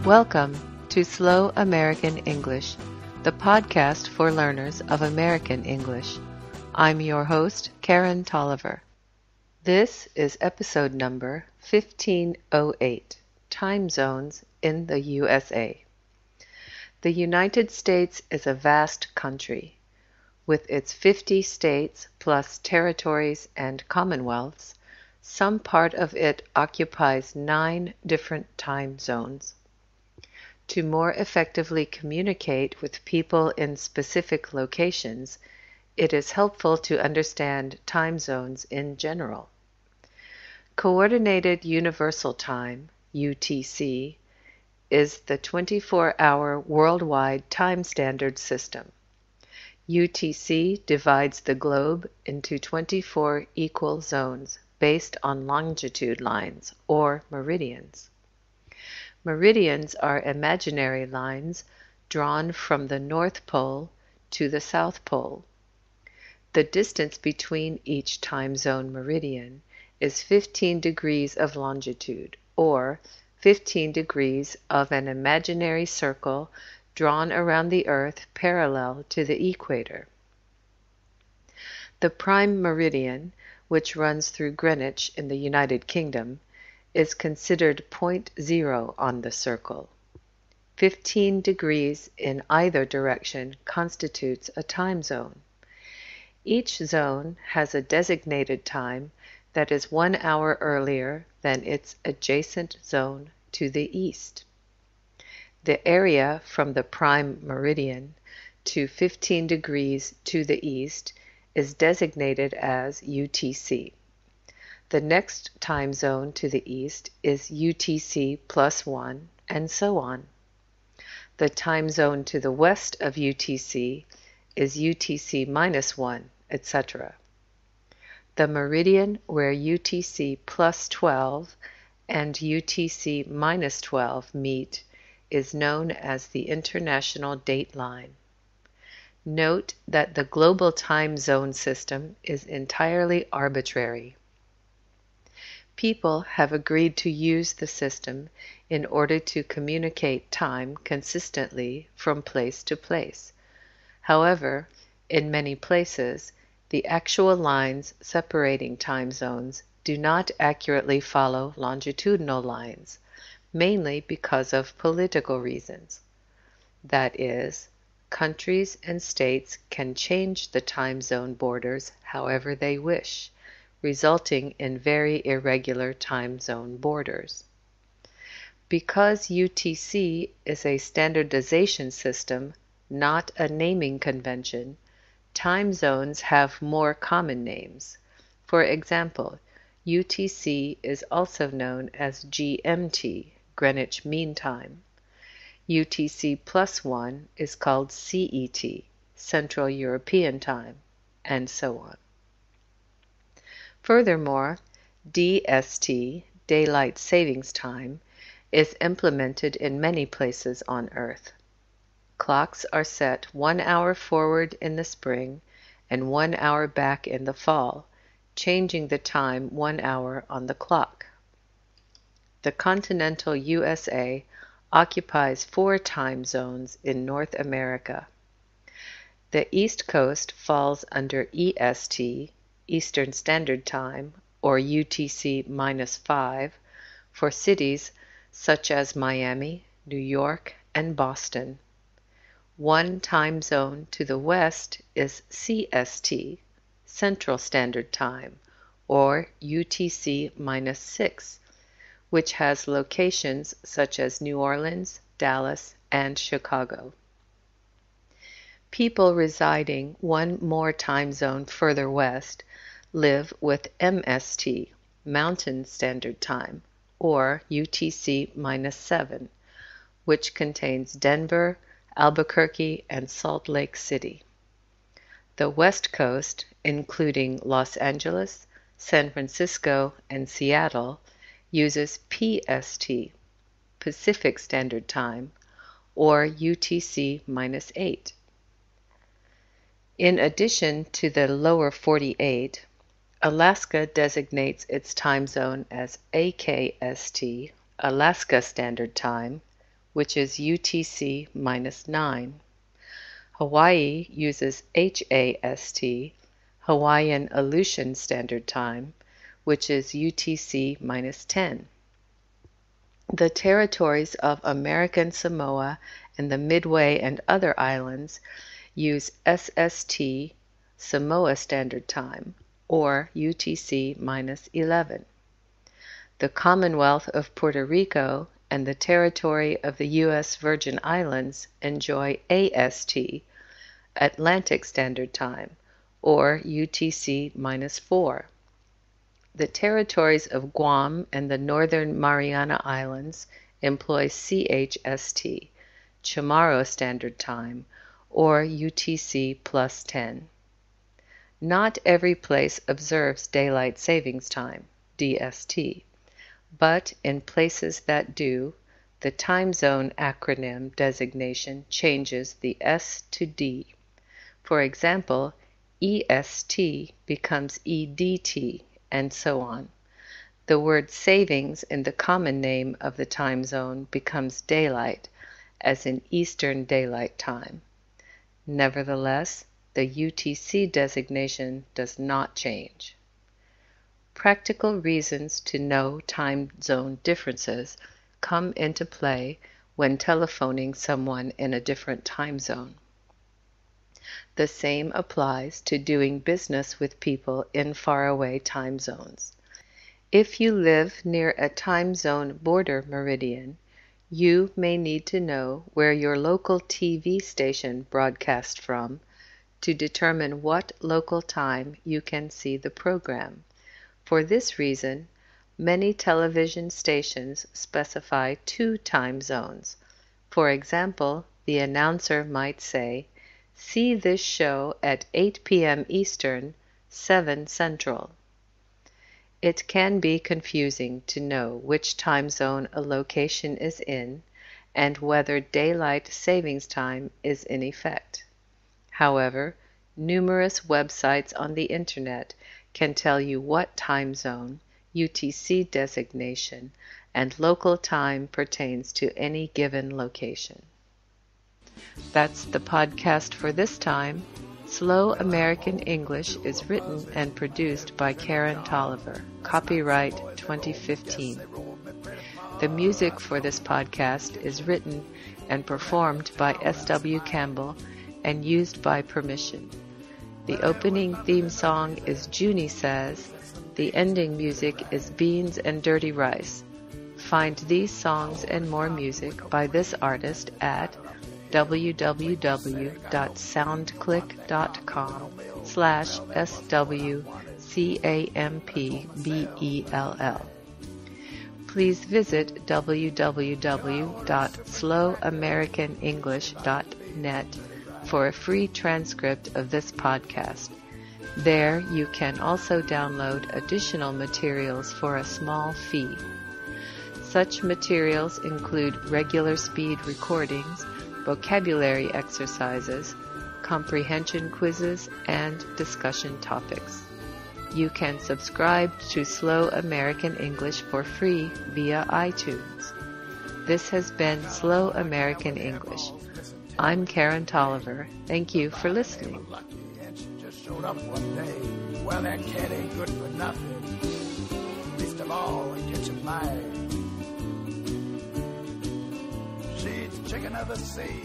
Welcome to Slow American English, the podcast for learners of American English. I'm your host, Karen Tolliver. This is episode number 1508, Time Zones in the USA. The United States is a vast country. With its 50 states plus territories and commonwealths, some part of it occupies 9 different time zones. To more effectively communicate with people in specific locations, it is helpful to understand time zones in general. Coordinated Universal Time, UTC, is the 24-hour worldwide time standard system. UTC divides the globe into 24 equal zones based on longitude lines, or meridians. Meridians are imaginary lines drawn from the North Pole to the South Pole. The distance between each time zone meridian is 15 degrees of longitude, or 15 degrees of an imaginary circle drawn around the Earth parallel to the equator. The prime meridian, which runs through Greenwich in the United Kingdom, is considered point zero on the circle. 15 degrees in either direction constitutes a time zone. Each zone has a designated time that is 1 hour earlier than its adjacent zone to the east. The area from the prime meridian to 15 degrees to the east is designated as UTC. The next time zone to the east is UTC plus 1, and so on. The time zone to the west of UTC is UTC minus 1, etc. The meridian where UTC plus 12 and UTC minus 12 meet is known as the International Date Line. Note that the global time zone system is entirely arbitrary. People have agreed to use the system in order to communicate time consistently from place to place. However, in many places, the actual lines separating time zones do not accurately follow longitudinal lines, mainly because of political reasons. That is, countries and states can change the time zone borders however they wish, resulting in very irregular time zone borders. Because UTC is a standardization system, not a naming convention, time zones have more common names. For example, UTC is also known as GMT, Greenwich Mean Time. UTC plus 1 is called CET, Central European Time, and so on. Furthermore, DST, Daylight Savings Time, is implemented in many places on Earth. Clocks are set 1 hour forward in the spring and 1 hour back in the fall, changing the time 1 hour on the clock. The continental USA occupies 4 time zones in North America. The East Coast falls under EST, Eastern Standard Time, or UTC minus 5, for cities such as Miami, New York, and Boston. One time zone to the west is CST, Central Standard Time, or UTC minus 6, which has locations such as New Orleans, Dallas, and Chicago. People residing one more time zone further west live with MST, Mountain Standard Time, or UTC minus 7, which contains Denver, Albuquerque, and Salt Lake City. The West Coast, including Los Angeles, San Francisco, and Seattle, uses PST, Pacific Standard Time, or UTC minus 8. In addition to the lower 48, Alaska designates its time zone as AKST, Alaska Standard Time, which is UTC minus 9. Hawaii uses HAST, Hawaiian Aleutian Standard Time, which is UTC minus 10. The territories of American Samoa and the Midway and other islands use SST, Samoa Standard Time, or UTC minus 11. The Commonwealth of Puerto Rico and the territory of the U.S. Virgin Islands enjoy AST, Atlantic Standard Time, or UTC minus 4. The territories of Guam and the Northern Mariana Islands employ CHST, Chamorro Standard Time, or UTC plus 10. Not every place observes Daylight Savings Time, DST, but in places that do, the time zone acronym designation changes the S to D. For example, EST becomes EDT, and so on. The word savings in the common name of the time zone becomes daylight, as in Eastern Daylight Time. Nevertheless, the UTC designation does not change. Practical reasons to know time zone differences come into play when telephoning someone in a different time zone. The same applies to doing business with people in faraway time zones. If you live near a time zone border meridian, you may need to know where your local TV station broadcasts from to determine what local time you can see the program. For this reason, many television stations specify 2 time zones. For example, the announcer might say, "See this show at 8 p.m. Eastern, 7 Central." It can be confusing to know which time zone a location is in and whether daylight savings time is in effect. However, numerous websites on the Internet can tell you what time zone, UTC designation, and local time pertains to any given location. That's the podcast for this time. Slow American English is written and produced by Karen Tolliver. Copyright 2015. The music for this podcast is written and performed by S.W. Campbell and used by permission. The opening theme song is Junie Says. The ending music is Beans and Dirty Rice. Find these songs and more music by this artist at www.soundclick.com/SWCAMPBELL. Please visit www.slowamericanenglish.net for a free transcript of this podcast. There you can also download additional materials for a small fee. Such materials include regular speed recordings, vocabulary exercises, comprehension quizzes, and discussion topics. You can subscribe to Slow American English for free via iTunes. This has been Slow American English. I'm Karen Tolliver. Thank you for listening. Showed up one day. Well, that cat ain't good for nothing. Least of all, it gets you mad. She's chicken of the sea.